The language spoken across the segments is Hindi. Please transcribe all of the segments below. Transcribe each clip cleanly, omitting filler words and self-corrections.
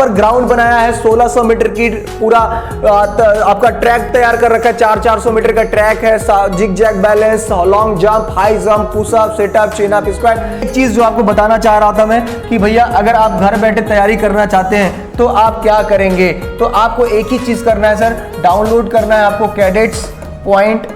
पर ग्राउंड बनाया है 1600 मीटर की, पूरा आपका ट्रैक तैयार कर रखा है, 400 मीटर का ट्रैक है, zig zag balance, long jump, high jump, pushup, situp, chin up, squat. एक चीज जो आपको बताना चाह रहा था मैं कि भैया अगर आप घर बैठे तैयारी करना चाहते हैं तो आप क्या करेंगे, तो आपको एक ही चीज करना है सर, डाउनलोड करना है आपको कैडेट्स पॉइंट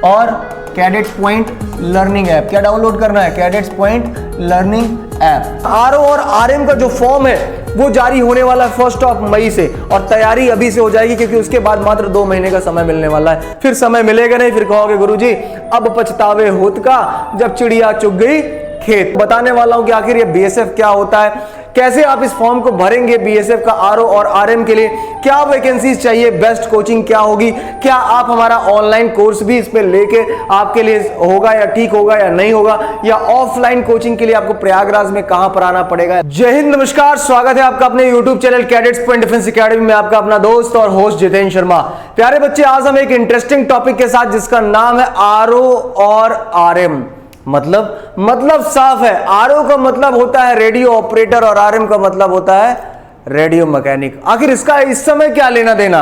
और कैडेट्स पॉइंट लर्निंग ऐप। क्या डाउनलोड करना है? Cadets point learning app. RO और आरएम का जो फॉर्म है वो जारी होने वाला है 1 मई से, और तैयारी अभी से हो जाएगी क्योंकि उसके बाद मात्र 2 महीने का समय मिलने वाला है। फिर समय मिलेगा नहीं, फिर कहोगे गुरुजी अब पछतावे होत का जब चिड़िया चुग गई खेत। बताने वाला हूं कि आखिर ये बीएसएफ क्या होता है, कैसे आप इस फॉर्म को भरेंगे बीएसएफ का आरओ और आरएम के लिए, क्या वैकेंसीज चाहिए, बेस्ट कोचिंग क्या होगी, क्या आप हमारा ऑनलाइन कोर्स भी इस पे लेके आपके लिए होगा या ठीक होगा या नहीं होगा, या ऑफलाइन कोचिंग के लिए आपको प्रयागराज में कहां पर आना पड़ेगा। जय हिंद, नमस्कार, स्वागत है आपका अपने YouTube channel cadets point defence academy में, आपका अपना दोस्त और होस्ट जितेंद्र शर्मा। प्यारे बच्चे, आज हम एक इंटरेस्टिंग टॉपिक के साथ जिसका नाम है आरओ और आरएम। मतलब साफ है, आरओ का मतलब होता है रेडियो ऑपरेटर और आरएम का मतलब होता है रेडियो मैकेनिक। आखिर इसका इस समय क्या लेना देना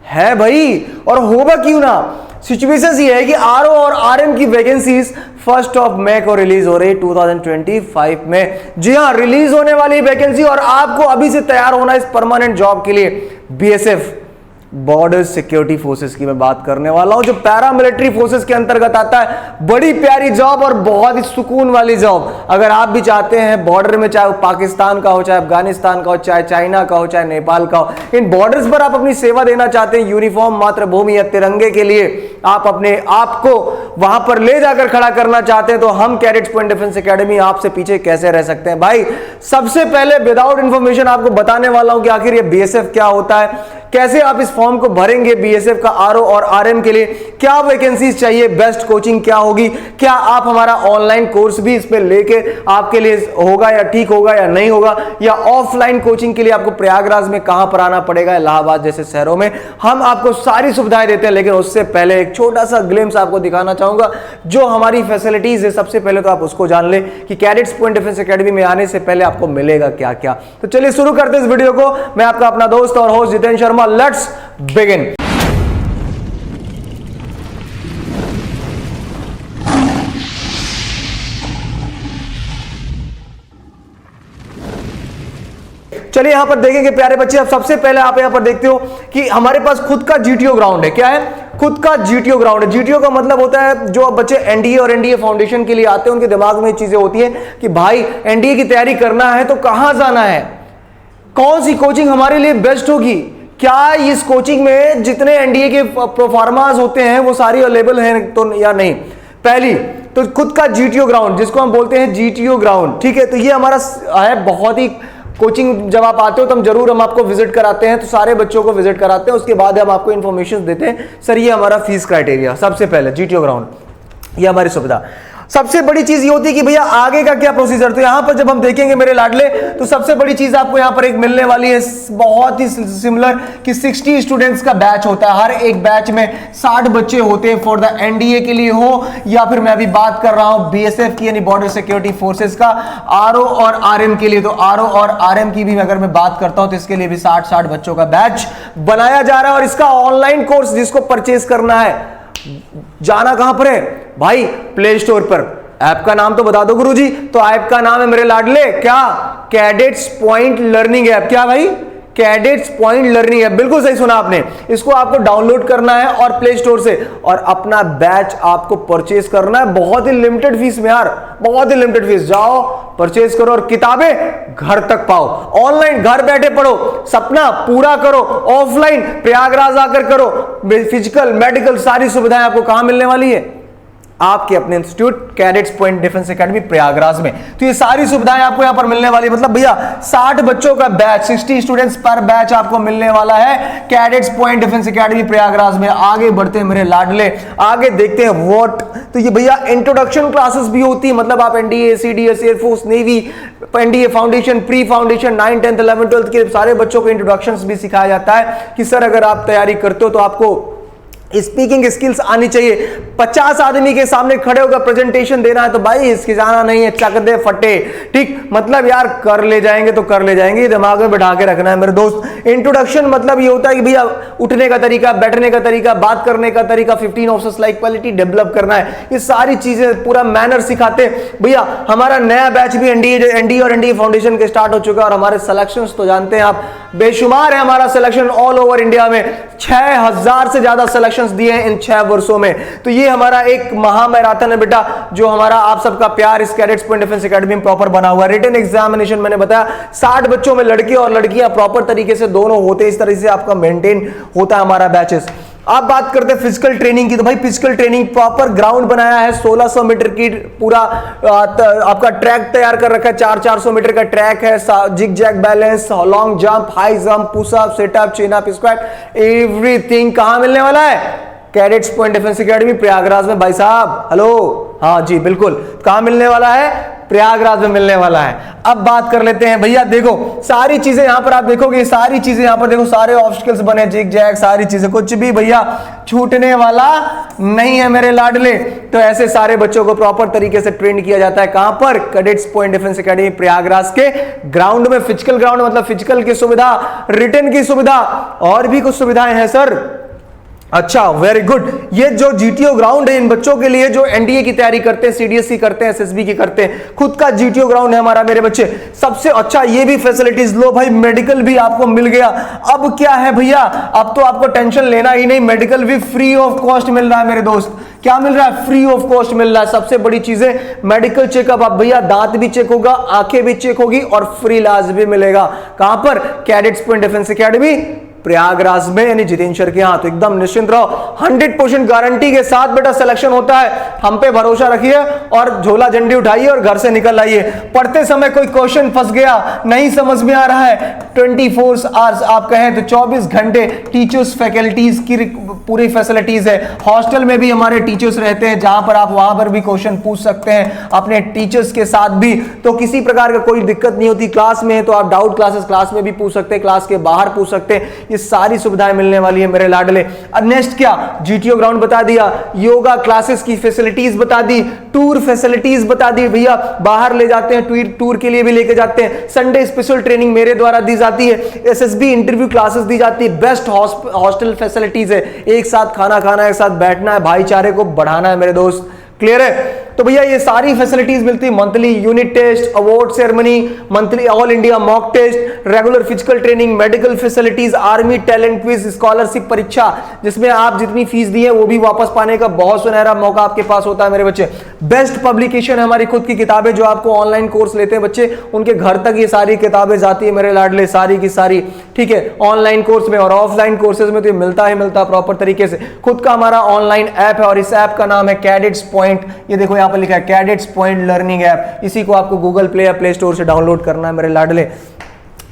है भाई, और होगा क्यों ना। सिचुएशन ये है कि आरओ और आरएम की वैकेंसीज 1 मई को रिलीज हो रही 2025 में। जी हाँ, रिलीज होने वाली वैकेंसी, और आपको अभी से तैयार होना इस परमानेंट जॉब के लिए। बीएसएफ बॉर्डर सिक्योरिटी फोर्सेस की मैं बात करने वाला हूं, जो पैरामिलिट्री फोर्सेस के अंतर्गत आता है। बड़ी प्यारी जॉब और बहुत ही सुकून वाली जॉब। अगर आप भी चाहते हैं बॉर्डर में, चाहे वो पाकिस्तान का हो, चाहे अफगानिस्तान का हो, चाहे चाइना का हो, चाहे नेपाल का हो, इन बॉर्डर्स पर आप अपनी सेवा देना चाहते हैं, यूनिफॉर्म, मातृभूमि या तिरंगे के लिए आप अपने आप को वहां पर ले जाकर खड़ा करना चाहते हैं, तो हम कैडेट्स पॉइंट डिफेंस एकेडमी आपसे पीछे कैसे रह सकते हैं भाई। सबसे पहले विदाउट इंफॉर्मेशन आपको बताने वाला हूं कि आखिर ये बीएसएफ क्या होता है, कैसे आप इस फॉर्म को भरेंगे बीएसएफ का आरओ और आरएम के लिए, क्या वैकेंसीज चाहिए, बेस्ट कोचिंग क्या होगी, क्या आप हमारा ऑनलाइन कोर्स भी इस पे लेके आपके लिए होगा या ठीक होगा या नहीं होगा, या ऑफलाइन कोचिंग के लिए आपको प्रयागराज में कहां पर आना पड़ेगा, इलाहाबाद जैसे शहरों में। हम आपको सारी सुविधाएं देते हैं, लेकिन उससे पहले एक छोटा सा ग्लिम्स आपको दिखाना चाहूंगा जो हमारी फैसिलिटीज है। सबसे पहले तो आप उसको जान ले कि कैडेट्स पॉइंट डिफेंस एकेडमी में आने से पहले आपको मिलेगा क्या क्या। तो चलिए शुरू करते हैं इस वीडियो को। मैं आपका अपना दोस्त और host Jitendra Sharma. Let's begin. चलिए यहां पर देखेंगे प्यारे बच्चे, अब सबसे पहले आप यहां पर देखते हो कि हमारे पास खुद का जीटीओ ग्राउंड है। क्या है? खुद का जीटीओ ग्राउंड है। जीटीओ का मतलब होता है, जो बच्चे एनडीए और एनडीए फाउंडेशन के लिए आते हैं उनके दिमाग में चीजें होती है कि भाई एनडीए की तैयारी करना है तो कहां जाना है, कौन सी कोचिंग हमारे लिए बेस्ट होगी, क्या इस कोचिंग में जितने एनडीए के प्रोफार्मास होते हैं वो सारी अवेलेबल हैं तो या नहीं। पहली तो खुद का जीटीओ ग्राउंड, जिसको हम बोलते हैं जीटीओ ग्राउंड, ठीक है। तो ये हमारा है बहुत ही, कोचिंग जब आप आते हो तो हम आपको विजिट कराते हैं, तो सारे बच्चों को विजिट कराते हैं, उसके बाद हम आपको इन्फॉर्मेशन देते हैं। सर ये हमारा फीस क्राइटेरिया, सबसे पहले जीटीओ ग्राउंड, ये हमारी सुविधा। सबसे बड़ी चीज ये होती है कि भैया आगे का क्या प्रोसीजर। तो यहां पर जब हम देखेंगे मेरे लाडले, तो सबसे बड़ी चीज आपको यहां पर एक मिलने वाली है, बहुत ही सिमिलर, कि 60 स्टूडेंट्स का बैच होता है। हर एक बैच में 60 बच्चे होते हैं, फॉर द एनडीए के लिए हो, या फिर मैं अभी बात कर रहा हूं बीएसएफ की यानी बॉर्डर सिक्योरिटी फोर्सेस का, आरओ और आरएम के लिए। तो आरओ और आरएम की भी अगर मैं बात करता हूं तो इसके लिए भी 60 बच्चों का बैच बनाया जा रहा है। और इसका ऑनलाइन कोर्स जिसको परचेज करना है, जाना कहां पर है भाई? प्ले स्टोर पर। ऐप का नाम तो बता दो गुरुजी। तो ऐप का नाम है मेरे लाडले क्या? Cadets point learning app. क्या भाई? कैडेट्स पॉइंट लर्निंग ऐप, बिल्कुल सही सुना आपने। इसको आपको डाउनलोड करना है और प्ले स्टोर से, और अपना बैच आपको परचेज करना है बहुत ही लिमिटेड फीस में यार, बहुत ही लिमिटेड फीस। जाओ परचेज करो और किताबें घर तक पाओ। ऑनलाइन घर बैठे पढ़ो, सपना पूरा करो। ऑफलाइन प्रयागराज आकर करो, फिजिकल मेडिकल सारी सुविधाएं आपको कहां मिलने वाली है? आपके अपने institute cadets point defence academy Prayagraj में। तो ये सारी सुविधाएं आपको यहां पर मिलने वाली, मतलब भैया 60 बच्चों का बैच, 60 स्टूडेंट्स पर बैच आपको मिलने वाला है cadets point defence academy Prayagraj में। आगे बढ़ते हैं मेरे लाडले, आगे देखते हैं व्हाट। तो ये भैया इंट्रोडक्शन क्लासेस भी होती है, मतलब आप NDA, CDS, air force, navy, NDA foundation, pre foundation, 9, 10, 11, 12 के सारे बच्चों को इंट्रोडक्शन भी सिखाया जाता है कि सर अगर आप तैयारी करते हो तो आपको स्पीकिंग स्किल्स आनी चाहिए। 50 आदमी के सामने खड़े होकर प्रेजेंटेशन देना है तो भाई इसकी जाना नहीं है, चक दे फटे, ठीक, मतलब यार कर ले जाएंगे तो कर ले जाएंगे, दिमाग में बैठा के रखना है मेरे दोस्त। इंट्रोडक्शन मतलब ये होता है कि भैया उठने का तरीका, बैठने का तरीका, बात करने का तरीका, 15 ऑफिसर्स लाइक क्वालिटी डेवलप करना है, ये सारी चीजें पूरा मैनर सिखाते हैं भैया। हमारा नया बैच भी एनडीए और एनडीए फाउंडेशन के स्टार्ट हो चुका है और हमारे सिलेक्शंस तो जानते हैं आप, बेशुमार है हमारा सिलेक्शन ऑल ओवर इंडिया में, 6000 से ज्यादा सिलेक्शन दिए हैं इन 6 वर्षों में। तो ये हमारा एक महामैराथन है बेटा, जो हमारा आप सबका प्यार इस कैडेट्स पॉइंट डिफेंस एकेडमी में प्रॉपर बना हुआ है। रिटन एग्जामिनेशन मैंने बताया 60 बच्चों में लड़के और लड़कियां प्रॉपर तरीके से दोनों होते हैं, इस तरह से आपका मेंटेन होता है हमारा बैचेस। आप बात करते हैं फिजिकल ट्रेनिंग की, तो भाई फिजिकल ट्रेनिंग प्रॉपर ग्राउंड बनाया है, 1600 मीटर की पूरा आपका ट्रैक तैयार कर रखा है, 400 मीटर का ट्रैक है, zig zag balance, long jump, high jump, pushup, situp, chin up, squat, everything कहां मिलने वाला है? Cadets point defence academy Prayagraj में भाई साहब। हेलो, हाँ जी बिल्कुल, कहां मिलने वाला है? प्रयागराज में मिलने वाला है। अब बात कर लेते हैं भैया, देखो सारी चीजें यहां पर आप देखोगे, सारी चीजें यहां पर देखो, सारे ऑब्स्टिकल्स बने, जिग जैग, सारी चीजें, कुछ भी भैया छूटने वाला नहीं है मेरे लाडले। तो ऐसे सारे बच्चों को प्रॉपर तरीके से ट्रेन किया जाता है, कहां पर? Cadets point defence academy Prayagraj के ग्राउंड में। फिजिकल ग्राउंड मतलब फिजिकल की सुविधा, रिटन की सुविधा, और भी कुछ सुविधाएं हैं सर। अच्छा, वेरी गुड। ये जो जीटीओ ग्राउंड है इन बच्चों के लिए जो एनडीए की तैयारी करते हैं, सीडीएससी करते हैं, एसएसबी की करते हैं, खुद का जीटीओ ग्राउंड है हमारा मेरे बच्चे। सबसे अच्छा ये भी फैसिलिटीज लो भाई, मेडिकल भी आपको मिल गया। अब क्या है भैया, अब तो आपको टेंशन लेना ही नहीं, मेडिकल भी फ्री ऑफ कॉस्ट मिल रहा है मेरे दोस्त। क्या मिल रहा है? फ्री ऑफ कॉस्ट मिल रहा है। सबसे बड़ी चीज है मेडिकल चेकअप। अब भैया दांत भी चेक होगा, आंखें भी चेक होगी और फ्री इलाज भी मिलेगा। कहां पर? Cadets point defence academy Prayagraj में, यानी जितेंद्र के यहाँ। तो एकदम निश्चिंत रहो, 100% गारंटी के साथ बेटा सिलेक्शन होता है। हम पे भरोसा रखिए और झोला झंडी उठाइए और घर से निकल आइए। पढ़ते समय कोई क्वेश्चन फंस गया, नहीं समझ में आ रहा है, 24 आवर्स आप कहें तो 24 घंटे टीचर्स फैकल्टीज की पूरी फैसिलिटीज है। हॉस्टल में भी हमारे टीचर्स रहते हैं, जहां पर आप वहां पर भी क्वेश्चन पूछ सकते हैं अपने टीचर्स के साथ भी। तो किसी प्रकार का कोई दिक्कत नहीं होती। क्लास में है तो आप डाउट क्लासेस क्लास में भी पूछ सकते हैं, क्लास के बाहर पूछ सकते हैं। ये सारी सुविधाएं मिलने वाली है मेरे लाडले। अब नेक्स्ट क्या? जीटीओ ग्राउंड बता दिया, योगा क्लासेस की फैसिलिटीज बता दी, टूर फैसिलिटीज बता दी भैया, बाहर ले जाते हैं, टूर के लिए भी लेके जाते हैं। संडे स्पेशल ट्रेनिंग मेरे द्वारा दी जाती है, एसएसबी इंटरव्यू क्लासेस दी जाती है, बेस्ट हॉस्टल फैसिलिटीज है, एक साथ खाना खाना, एक साथ बैठना है, भाईचारे को बढ़ाना है मेरे दोस्त। क्लियर है? तो भैया ये सारी फैसिलिटीज मिलती है। Monthly unit test, award ceremony, monthly all India mock test, regular physical training, medical facilities, army talent quiz, scholarship परीक्षा, जिसमें आप जितनी फीस दी है वो भी वापस पाने का बहुत सुनहरा मौका आपके पास होता है मेरे बच्चे। बेस्ट पब्लिकेशन है हमारी खुद की किताबें, जो आपको ऑनलाइन कोर्स लेते हैं बच्चे, उनके घर तक ये सारी किताबें जाती है मेरे लाडले, सारी की सारी। ठीक है, ऑनलाइन कोर्स में और ऑफलाइन कोर्सेज में तो ये मिलता ही मिलता प्रॉपर तरीके से। खुद का हमारा ऑनलाइन ऐप है और इस ऐप का नाम है कैडेट्स पॉइंट। ये देखो यहाँ पर लिखा है कैडेट्स पॉइंट लर्निंग ऐप। इसी को आपको गूगल प्ले या प्ले स्टोर से डाउनलोड करना है मेरे लाडले।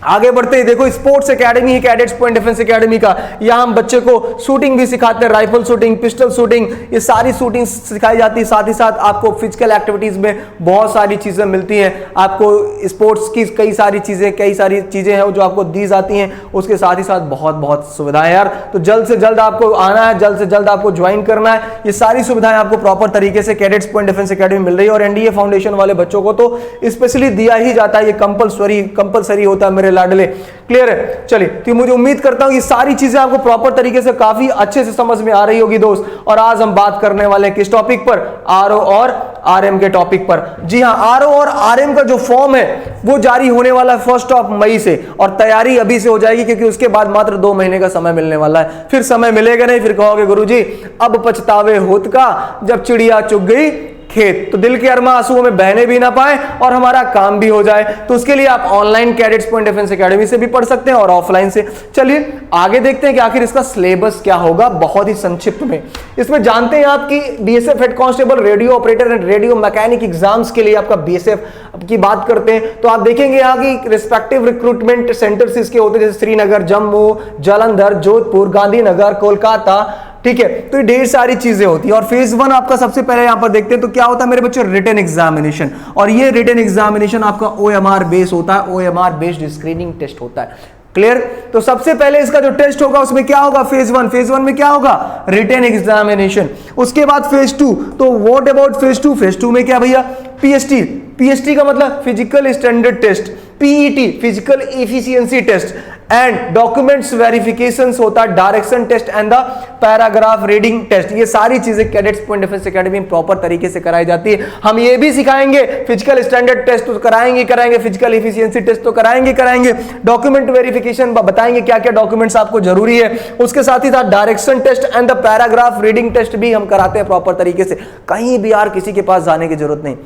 आगे बढ़ते हैं, देखो स्पोर्ट्स एकेडमी है कैडेट्स पॉइंट डिफेंस एकेडमी का। यहाँ हम बच्चे को शूटिंग भी सिखाते हैं, राइफल शूटिंग, पिस्टल शूटिंग, ये सारी शूटिंग सिखाई जाती है। साथ ही साथ आपको फिजिकल एक्टिविटीज में बहुत सारी चीजें मिलती हैं। आपको स्पोर्ट्स की कई सारी चीजें हैं जो आपको दी जाती हैं। उसके साथ ही साथ बहुत सुविधाएं यार। तो जल्द से जल्द आपको आना है, जल्द से जल्द आपको ज्वाइन करना है। ये सारी सुविधाएं आपको प्रॉपर तरीके से कैडेट्स पॉइंट डिफेंस एकेडमी मिल रही है और एनडीए फाउंडेशन वाले बच्चों को तो स्पेशली दिया ही जाता है। ये कंपलसरी होता है मेरे लाडले। क्लियर है? चलिए, तो मुझे उम्मीद करता हूं कि सारी चीजें आपको प्रॉपर तरीके से काफी अच्छे से समझ में आ रही होगी दोस्त। और आज हम बात करने वाले हैं किस टॉपिक पर? आरओ और आरएम के टॉपिक पर। जी हां, आरओ और आरएम का जो फॉर्म है वो जारी होने वाला है 1 मई से और तैयारी अभी से हो जाएगी, क्योंकि उसके बाद मात्र 2 महीने का समय मिलने वाला है। फिर समय मिलेगा नहीं, फिर कहोगे गुरुजी अब पछतावे होत का, जब चिड़िया चुग गई खेत। तो दिल के अरमा आंसुओं में बहने भी ना पाए और हमारा काम भी हो जाए। तो उसके लिए आप online cadets point defence academy से भी पढ़ सकते हैं और ऑफलाइन से। चलिए आगे देखते हैं कि आखिर इसका सिलेबस क्या होगा, बहुत ही संक्षिप्त में। इसमें जानते हैं आप कि BSF head constable, radio operator and radio mechanic exams के लिए आपका बीएसएफ की बात करते हैं तो आप देखेंगे यहाँ की रिस्पेक्टिव रिक्रूटमेंट सेंटर्स इसके होते हैं, जैसे श्रीनगर, जम्मू, जालंधर, जोधपुर, गांधीनगर, कोलकाता। ठीक है, तो ये ढेर सारी चीजें होती है। और फेज 1 आपका सबसे पहले यहां पर देखते हैं तो क्या होता है मेरे बच्चों? Written examination. और ये रिटन एग्जामिनेशन आपका ओएमआर बेस होता है, ओएमआर बेस्ड स्क्रीनिंग टेस्ट होता है। क्लियर। तो सबसे पहले इसका जो टेस्ट होगा उसमें क्या होगा, फेज वन में क्या होगा, रिटन एग्जामिनेशन। उसके बाद फेज 2, तो व्हाट अबाउट फेज 2, फेज 2 में क्या भैया, पीएसटी का मतलब physical standard test, PET physical efficiency test, and documents verification होता है, direction test and the paragraph reading test. ये सारी चीजें कैडेट्स पॉइंट डिफेंस एकेडमी में प्रॉपर तरीके से कराई जाती है। हम ये भी सिखाएंगे, फिजिकल स्टैंडर्ड टेस्ट तो कराएंगे, फिजिकल एफिशिएंसी टेस्ट तो कराएंगे, डॉक्यूमेंट वेरिफिकेशन बताएंगे क्या क्या डॉक्यूमेंट्स आपको जरूरी है, उसके साथ ही साथ direction test and the paragraph reading test भी हम कराते हैं प्रॉपर तरीके से। कहीं भी यार किसी के पास जाने की जरूरत नहीं,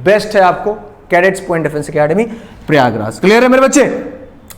बेस्ट है आपको cadets point defence academy Prayagraj. Clear है मेरे बच्चे।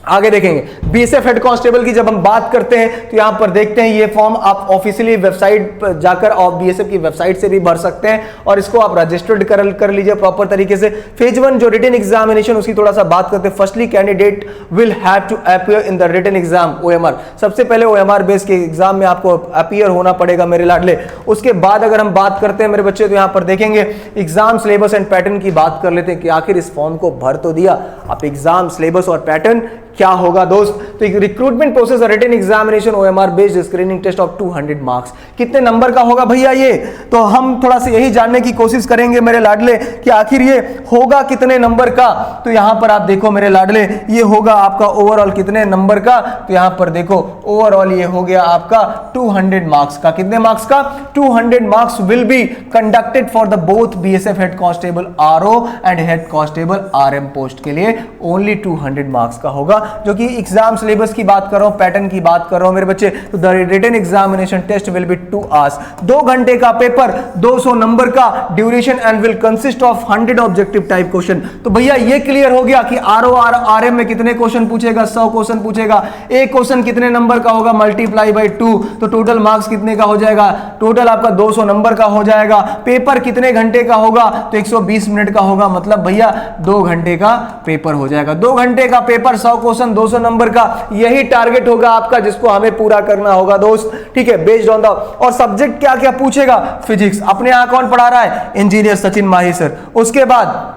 आगे देखेंगे बीएसएफ हेड कांस्टेबल की जब हम बात करते हैं तो यहां पर देखते हैं ये फॉर्म आप ऑफिशियली वेबसाइट पर जाकर और बीएसएफ की वेबसाइट से भी भर सकते हैं और इसको आप रजिस्टर्ड कर लीजिए प्रॉपर तरीके से। फेज 1 जो रिटन एग्जामिनेशन उसकी थोड़ा सा बात करते हैं। Firstly candidate will have to appear in the written exam OMR. सबसे पहले ओएमआर बेस के एग्जाम में आपको अपीयर होना पड़ेगा मेरे लाडले। उसके बाद अगर हम बात करते हैं मेरे बच्चे तो यहां पर देखेंगे एग्जाम सिलेबस एंड पैटर्न की बात कर लेते हैं कि आखिर इस फॉर्म को भर तो दिया, अब एग्जाम सिलेबस और पैटर्न क्या होगा दोस्त। तो recruitment process written examination OMR based screening test of 200 marks. कितने नंबर का होगा भैया ये, तो हम थोड़ा सा यही जानने की कोशिश करेंगे मेरे लाडले कि आखिर ये होगा कितने नंबर का। तो यहां पर आप देखो मेरे लाडले ये होगा आपका ओवरऑल कितने नंबर का, तो यहां पर देखो ओवरऑल ये हो गया आपका 200 मार्क्स का। कितने मार्क्स का, 200 marks will be conducted for the both BSF head constable RO and head constable RM post के लिए ओनली 200 मार्क्स का होगा। जो कि एग्जाम सिलेबस की बात कर रहा हूं, पैटर्न की बात कर रहा हूं मेरे बच्चे। तो the written examination test will be 2 hours, 2 घंटे का पेपर, 200 नंबर का duration and will consist of 100 objective type question. तो भैया ये क्लियर हो गया कि आरओ आरएम में कितने क्वेश्चन पूछेगा, 100 क्वेश्चन पूछेगा। एक क्वेश्चन कितने नंबर का होगा, मल्टीप्लाई बाई 2, तो टोटल मार्क्स कितने का हो जाएगा, टोटल आपका 200 नंबर का हो जाएगा। पेपर कितने घंटे का होगा, तो 120 मिनट का होगा, मतलब भैया 2 घंटे का पेपर हो जाएगा। 2 घंटे का पेपर, 100 क्वेश्चन, 200 नंबर का, यही टारगेट होगा आपका जिसको हमें पूरा करना होगा दोस्त। ठीक है, बेस्ड ऑन द, और सब्जेक्ट क्या क्या पूछेगा, फिजिक्स। अपने यहां कौन पढ़ा रहा है, इंजीनियर सचिन माही सर। उसके बाद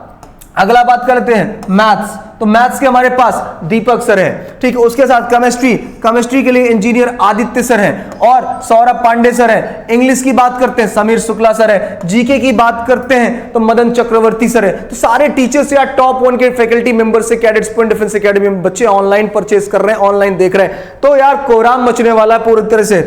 अगला बात करते हैं मैथ्स, तो मैथ्स के हमारे पास दीपक सर है। ठीक है, उसके साथ केमिस्ट्री के लिए इंजीनियर आदित्य सर है और सौरभ पांडे सर है। इंग्लिश की बात करते हैं समीर शुक्ला सर है। जीके की बात करते हैं तो मदन चक्रवर्ती सर है। तो सारे टीचर्स या टॉप 1 के फैकल्टी मेंबर से कैडेट्स पॉइंट डिफेंस एकेडमी में बच्चे ऑनलाइन परचेज कर रहे हैं, ऑनलाइन देख रहे हैं। तो यार कोहराम मचने वाला है पूरी तरह से।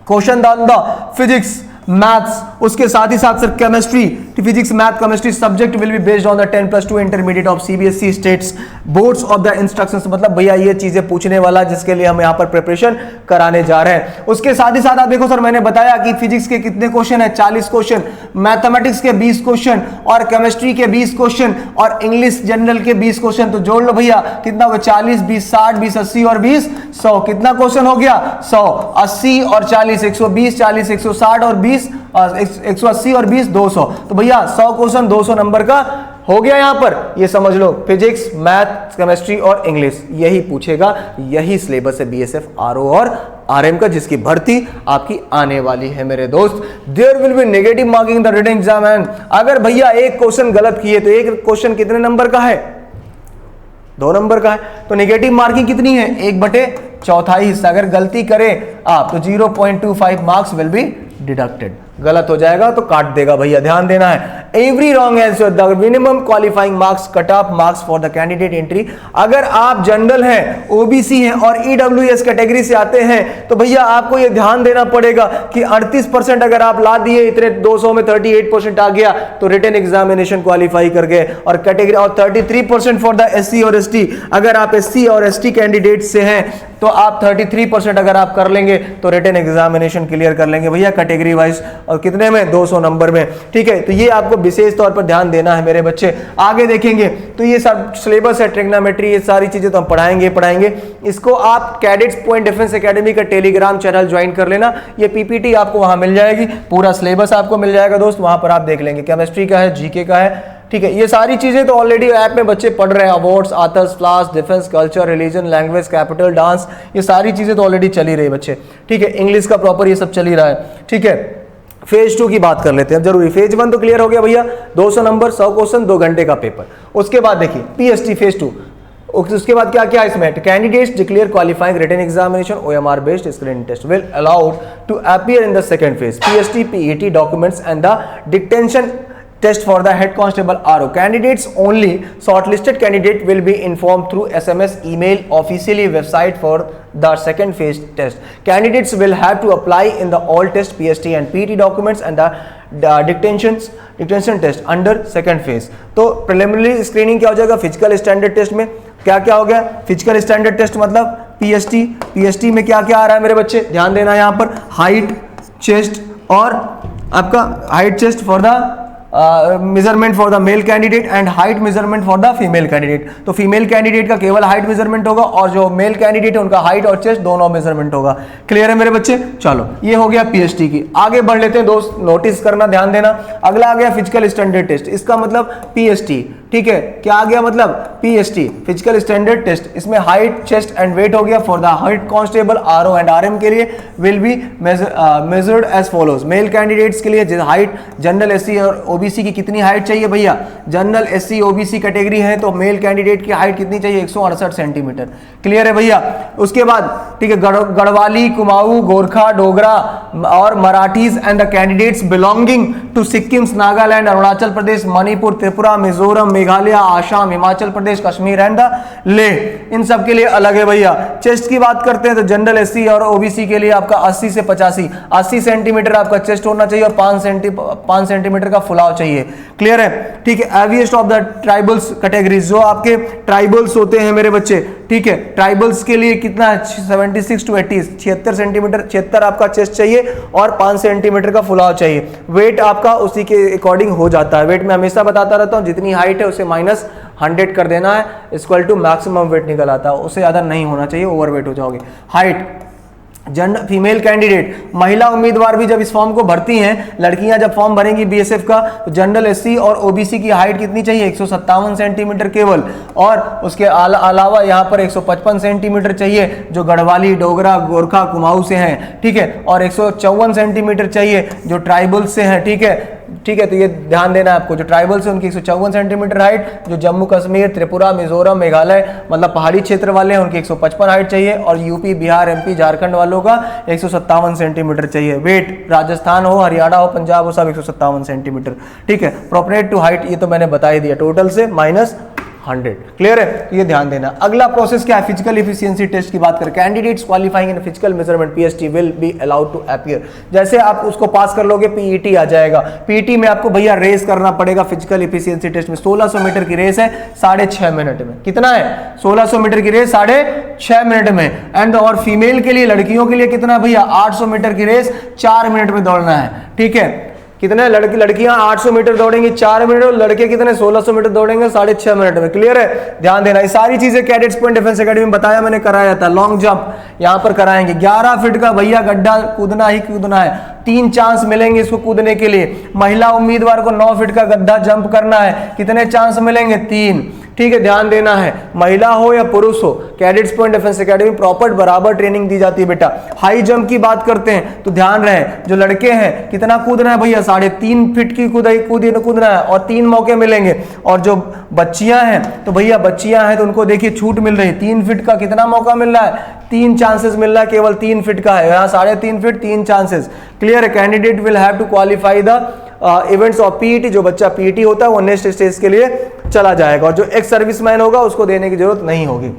Question down the physics, maths, उसके साथ ही साथ sir chemistry, physics math chemistry subject will be based on the 10+2 intermediate of CBSE states boards of the instructions. मतलब भैया ये चीजें पूछने वाला जिसके लिए हम यहां पर प्रिपरेशन कराने जा रहे हैं। उसके साथ ही साथ आप देखो सर मैंने बताया कि फिजिक्स के कितने क्वेश्चन है, 40 क्वेश्चन, मैथमेटिक्स के 20 क्वेश्चन और केमिस्ट्री के 20 क्वेश्चन और इंग्लिश जनरल के 20 क्वेश्चन। तो जोड़ लो भैया कितना होगा, 40 20 60 20 80 और 20 100। कितना क्वेश्चन हो गया, 100, 80 और 40 120, 40 160 और 20 180 और 20 200। तो भैया 100 क्वेश्चन 200 नंबर का हो गया। यहां पर ये समझ लो फिजिक्स मैथ केमिस्ट्री और इंग्लिश यही पूछेगा, यही सिलेबस है बीएसएफ आरओ और आरएम का जिसकी भर्ती आपकी आने वाली है मेरे दोस्त। There will be negative marking in the written exam and अगर भैया एक क्वेश्चन गलत किए तो एक क्वेश्चन कितने नंबर का है, 2 नंबर का है। तो नेगेटिव मार्किंग कितनी है, 1/4 हिस्सा। अगर गलती करें आप तो 0.25 मार्क्स विल बी डिडक्टेड। गलत हो जाएगा तो काट देगा भैया, ध्यान देना है। Every wrong answer the minimum qualifying marks cut off marks for the candidate entry. अगर आप जनरल हैं, ओबीसी हैं और ईडब्ल्यूएस कैटेगरी से आते हैं तो भैया आपको ये ध्यान देना पड़ेगा कि 38% अगर आप ला दिए, इतने 200 में 38% आ गया तो रिटन एग्जामिनेशन क्वालिफाई कर गए। और कैटेगरी और 33% फॉर द एससी और एसटी। अगर आप एससी और एसटी कैंडिडेट से हैं तो आप 33% अगर आप कर लेंगे तो रिटन एग्जामिनेशन क्लियर कर लेंगे भैया कैटेगरी वाइज। और कितने में, 200 नंबर में। ठीक है, तो ये आपको विशेष तौर पर ध्यान देना है मेरे बच्चे। आगे देखेंगे तो ये सब सिलेबस है, ट्रिग्नोमेट्री, ये सारी चीजें तो हम पढ़ाएंगे। इसको आप कैडेट्स पॉइंट डिफेंस एकेडमी का टेलीग्राम चैनल ज्वाइन कर लेना। ये पीपीटी आपको वहां मिल जाएगी, पूरा सिलेबस आपको मिल जाएगा दोस्त, वहां पर आप देख लेंगे। केमिस्ट्री का है, जीके का है। ठीक है, ये सारी चीजें तो ऑलरेडी ऐप में बच्चे पढ़ रहे हैं। Awards, authors, class, defence, culture, religion, language, capital, dance, ये सारी चीजें तो ऑलरेडी चल ही रही बच्चे। ठीक है, इंग्लिश का प्रॉपर ये सब चल ही रहा है। ठीक है, फेज 2 की बात कर लेते हैं अब जरूरी। फेज 1 तो क्लियर हो गया भैया, 200 नंबर, 100 क्वेश्चन, 2 घंटे का पेपर। उसके बाद देखिए पीएसटी फेज 2 उसके बाद क्या क्या इसमें, candidates declare qualifying written examination OMR based screening test will allowed to appear in the second phase PST PET documents and the dictation test for the head constable RO. Candidates only, shortlisted candidate will be informed through SMS email officially website for the second phase test. Candidates will have to apply in the all test PST and PET documents and the dictation test under second phase. तो preliminary screening क्या हो जाएगा, फिजिकल स्टैंडर्ड टेस्ट में क्या क्या हो गया, फिजिकल स्टैंडर्ड टेस्ट मतलब PST में क्या क्या आ रहा है मेरे बच्चे, ध्यान देना यहाँ पर, हाइट चेस्ट और आपका height chest for the measurement for the male candidate and height measurement for the female candidate. तो फीमेल कैंडिडेट का केवल हाइट मेजरमेंट होगा और जो मेल कैंडिडेट है उनका हाइट और चेस्ट दोनों मेजरमेंट होगा। क्लियर है मेरे बच्चे? चलो ये हो गया PST की। आगे बढ़ लेते हैं दोस्त, नोटिस करना, ध्यान देना। अगला आ गया फिजिकल स्टैंडर्ड टेस्ट, इसका मतलब PST, ठीक है, क्या आ गया मतलब PST फिजिकल स्टैंडर्ड टेस्ट। इसमें हाइट चेस्ट एंड वेट हो गया for the head constable RO and RM के लिए will be measured as follows. Male candidates के लिए हाइट, जनरल SC और OBC की कितनी हाइट चाहिए भैया, जनरल SC OBC कैटेगरी है तो मेल कैंडिडेट की हाइट कितनी चाहिए, 168 सेंटीमीटर। क्लियर है भैया? उसके बाद ठीक है, गढ़वाली, कुमाऊं, गोरखा, डोगरा और Marathis and the candidates belonging to Sikkim, Nagaland, Arunachal Pradesh, Manipur, Tripura, Mizoram, Meghalaya, Assam, Himachal Pradesh, Kashmir and the Leh, इन सब के लिए अलग है भैया। चेस्ट की बात करते हैं तो जनरल SC और OBC के लिए आपका 80 से 85 सेंटीमीटर आपका चेस्ट होना चाहिए और 5 सेंटीमीटर का फुलाव चाहिए। क्लियर है? ठीक है। एविएस्ट ऑफ द ट्राइबल्स कैटेगरीज, जो आपके ट्राइबल्स होते हैं मेरे बच्चे, ठीक है, ट्राइबल्स के लिए कितना है, 76 to 80, 76 सेंटीमीटर, 76 आपका चेस्ट चाहिए और 5 सेंटीमीटर का फुलाव चाहिए। वेट आपका उसी के अकॉर्डिंग हो जाता है। वेट में हमेशा बताता रहता हूं, जितनी हाइट है उसे -100 कर देना है, इक्वल टू मैक्सिमम वेट निकल आता है, उससे ज्यादा नहीं होना चाहिए, ओवर वेट हो जाओगे। हाइट, फीमेल कैंडिडेट, महिला उम्मीदवार भी जब इस फॉर्म को भरती हैं, लड़कियां जब फॉर्म भरेंगी BSF का, तो जनरल SC और OBC की हाइट कितनी चाहिए, 157 सेंटीमीटर केवल, और उसके अलावा यहाँ पर 155 सेंटीमीटर चाहिए जो गढ़वाली, डोगरा, गोरखा, कुमाऊं से हैं, ठीक है, और 154 सेंटीमीटर चाहिए जो ट्राइबल्स से हैं, ठीक है। ठीक है, तो ये ध्यान देना है आपको, जो ट्राइबल से उनकी 154 सेंटीमीटर हाइट, जो जम्मू कश्मीर, त्रिपुरा, मिजोरम, मेघालय मतलब पहाड़ी क्षेत्र वाले हैं उनकी 155 हाइट चाहिए, और यूपी, बिहार, MP, झारखंड वालों का 157 सेंटीमीटर चाहिए। वेट, राजस्थान हो, हरियाणा हो, पंजाब हो, सब 157 सेंटीमीटर, ठीक है। प्रोपोर्शनेट टू हाइट ये तो मैंने बता ही दिया, टोटल से -100। क्लियर है? तो ये ध्यान देना। अगला प्रोसेस क्या है, फिजिकल एफिशिएंसी टेस्ट की बात करें। Candidates qualifying in physical measurement PST will be allowed to appear. जैसे आप उसको पास कर लोगे PET आ जाएगा। PET में आपको भैया रेस करना पड़ेगा फिजिकल एफिशिएंसी टेस्ट में। 1600 मीटर की रेस है 6.5 मिनट में। कितना है? 1600 मीटर की रेस 6.5 मिनट में। एंड और फीमेल के लिए, लड़कियों के लिए कितना भैया, 800 मीटर की रेस 4 मिनट में दौड़ना है, ठीक है। कितने लड़कियां 800 मीटर दौड़ेंगी 4 मिनट, और लड़के कितने 1600 मीटर दौड़ेंगे 6.5 मिनट में। क्लियर है? ध्यान देना। ये सारी चीजें कैडेट्स पॉइंट डिफेंस एकेडमी में बताया मैंने, कराया था। लॉन्ग जंप यहां पर कराएंगे, 11 फीट का भैया गड्ढा कूदना ही कूदना है, 3 चांस मिलेंगे इसको कूदने के लिए। महिला उम्मीदवार को 9 फीट का गड्ढा जंप करना है, कितने चांस मिलेंगे, 3, ठीक है। ध्यान देना है, महिला हो या पुरुष हो, cadets point defence academy proper बराबर ट्रेनिंग दी जाती है बेटा। हाई जंप की बात करते हैं तो ध्यान रहे, जो लड़के हैं कितना कूदना है भैया, 3.5 फीट की कूदना है और 3 मौके मिलेंगे। और जो बच्चियां हैं तो भैया बच्चियां हैं तो उनको देखिए छूट मिल रही है, 3 फीट का कितना मौका मिल रहा है, 3 चांसेस मिल रहा है, केवल 3 फीट का है, यहाँ 3.5 फीट 3 चांसेस। क्लियर है? Candidate will have to qualify the events of PET। जो बच्चा PET होता है वो नेक्स्ट स्टेज के लिए चला जाएगा, और जो एक्स सर्विसमैन होगा उसको देने की जरूरत नहीं होगी।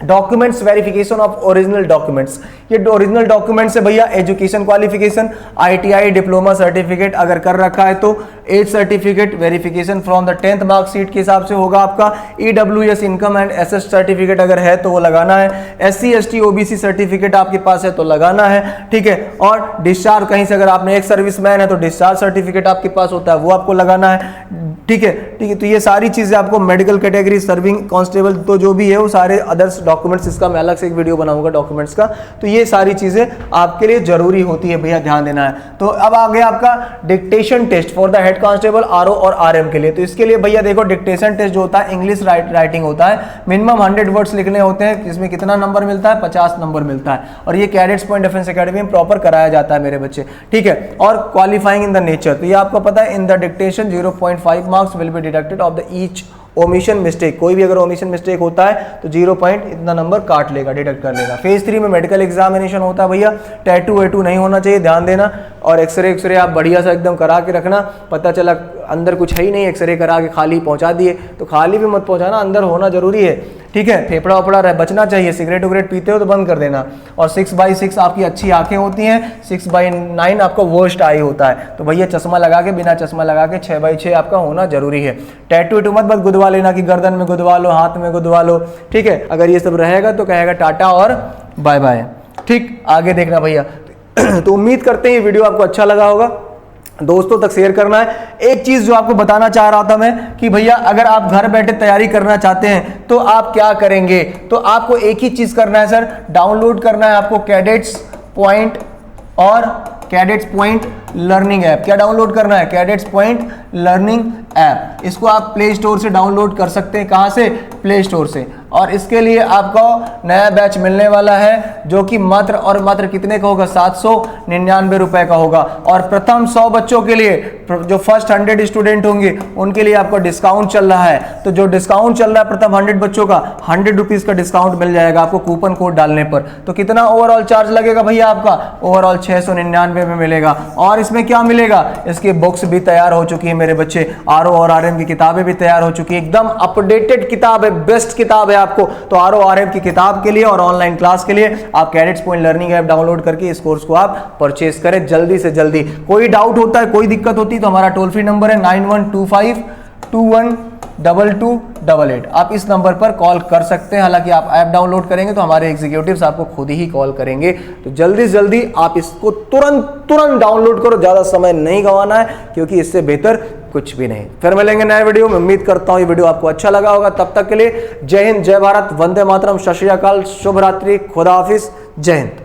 Documents, verification of original documents. ये ओरिजिनल डॉक्यूमेंट्स है भैया, education qualification, ITI diploma certificate अगर कर रखा है तो, age certificate, verification from the 10th marksheet के हिसाब से होगा आपका, EWS income and asset certificate अगर है तो वो लगाना है, SC ST OBC सर्टिफिकेट आपके पास है तो लगाना है, ठीक है। और डिस्चार्ज, कहीं से अगर आपने एक सर्विसमैन है तो डिस्चार्ज सर्टिफिकेट आपके पास होता है वो आपको लगाना है, ठीक है, ठीक है। तो ये सारी चीजें आपको, मेडिकल कैटेगरी, सर्विंग कांस्टेबल, तो जो भी है वो सारे अदर्स डॉक्यूमेंट्स, इसका मैं अलग से एक वीडियो बनाऊंगा डॉक्यूमेंट्स का, तो ये सारी चीजें आपके लिए जरूरी होती है भैया, ध्यान देना है। तो अब आ गया आपका dictation test for the head constable RO और RM के लिए। तो इसके लिए भैया देखो, डिक्टेशन टेस्ट जो होता है इंग्लिश राइटिंग होता है, मिनिमम 100 वर्ड्स लिखने होते हैं, इसमें कितना नंबर मिलता है, 50 नंबर मिलता है, और ये कैडेट्स पॉइंट डिफेंस एकेडमी में प्रॉपर कराया जाता है मेरे बच्चे, ठीक है। और क्वालिफाइंग इन द नेचर, तो ये आपको पता है, in the dictation 0.5 marks will be deducted of the each omission mistake, कोई भी अगर ओमिशन मिस्टेक होता है तो 0 पॉइंट इतना नंबर काट लेगा, डिडक्ट कर लेगा। फेज 3 में मेडिकल एग्जामिनेशन होता है भैया, टैटू वैटू नहीं होना चाहिए, ध्यान देना। और एक्सरे आप बढ़िया सा एकदम करा के रखना, पता चला अंदर कुछ है ही नहीं, एक्सरे करा के खाली पहुंचा दिए तो खाली भी मत पहुंचाना, अंदर होना जरूरी है, ठीक है। फेफड़ा वफड़ा बचना चाहिए, सिगरेट वगरेट पीते हो तो बंद कर देना। और 6/6 आपकी अच्छी आंखें होती हैं, 6/9 आपका वर्स्ट आई होता है, तो भैया चश्मा लगा के, बिना चश्मा लगा के 6/6 आपका होना जरूरी है। टैटू वेटू मत गुदवा लेना कि गर्दन में गुदवा लो, हाथ में गुदवा लो, ठीक है। अगर ये सब रहेगा तो कहेगा टाटा और बाय बाय, ठीक। आगे देखना भैया। तो उम्मीद करते हैं ये वीडियो आपको अच्छा लगा होगा, दोस्तों तक शेयर करना है। एक चीज जो आपको बताना चाह रहा था मैं कि भैया अगर आप घर बैठे तैयारी करना चाहते हैं तो आप क्या करेंगे, तो आपको एक ही चीज करना है सर, डाउनलोड करना है आपको कैडेट्स पॉइंट और कैडेट्स पॉइंट लर्निंग ऐप। क्या डाउनलोड करना है? Cadets point learning app. इसको आप प्ले स्टोर से डाउनलोड कर सकते हैं। कहां से? प्ले स्टोर से। और इसके लिए आपको नया बैच मिलने वाला है जो कि मात्र और मात्र कितने का होगा? 799 रुपए का होगा। और प्रथम 100 बच्चों के लिए, जो फर्स्ट 100 स्टूडेंट होंगे उनके लिए आपको डिस्काउंट चल रहा है। तो जो डिस्काउंट चल रहा है प्रथम 100 बच्चों का, 100 रुपीज का डिस्काउंट मिल जाएगा आपको कूपन कोड डालने पर। तो कितना ओवरऑल चार्ज लगेगा भैया आपका? ओवरऑल 699 में मिलेगा। और इसमें क्या मिलेगा? इसकी बुक्स भी तैयार हो चुकी है मेरे बच्चे, आरओ और आरएम की किताबें भी तैयार हो चुकी है। एकदम अपडेटेड किताब है, बेस्ट किताब है आपको। तो आरओ आरएम की किताब के लिए और ऑनलाइन क्लास के लिए आप cadets point learning app download करके इस कोर्स को आप परचेस करें जल्दी से जल्दी। कोई डाउट होता है, कोई दिक्कत होती है तो हमारा टोल फ्री नंबर है 9125212288। आप इस नंबर पर कॉल कर सकते हैं। हालांकि आप ऐप डाउनलोड करेंगे तो हमारे एग्जीक्यूटिव्स आपको खुद ही कॉल करेंगे। तो जल्दी से जल्दी आप इसको तुरंत डाउनलोड करो, ज्यादा समय नहीं गंवाना है क्योंकि इससे बेहतर कुछ भी नहीं। फिर मिलेंगे नए वीडियो में। उम्मीद करता हूं ये वीडियो आपको अच्छा लगा होगा। तब तक के लिए जय हिंद, जय भारत, वंदे मातरम, सत श्री अकाल, शुभ रात्रि, खुदा हाफिज, जय हिंद।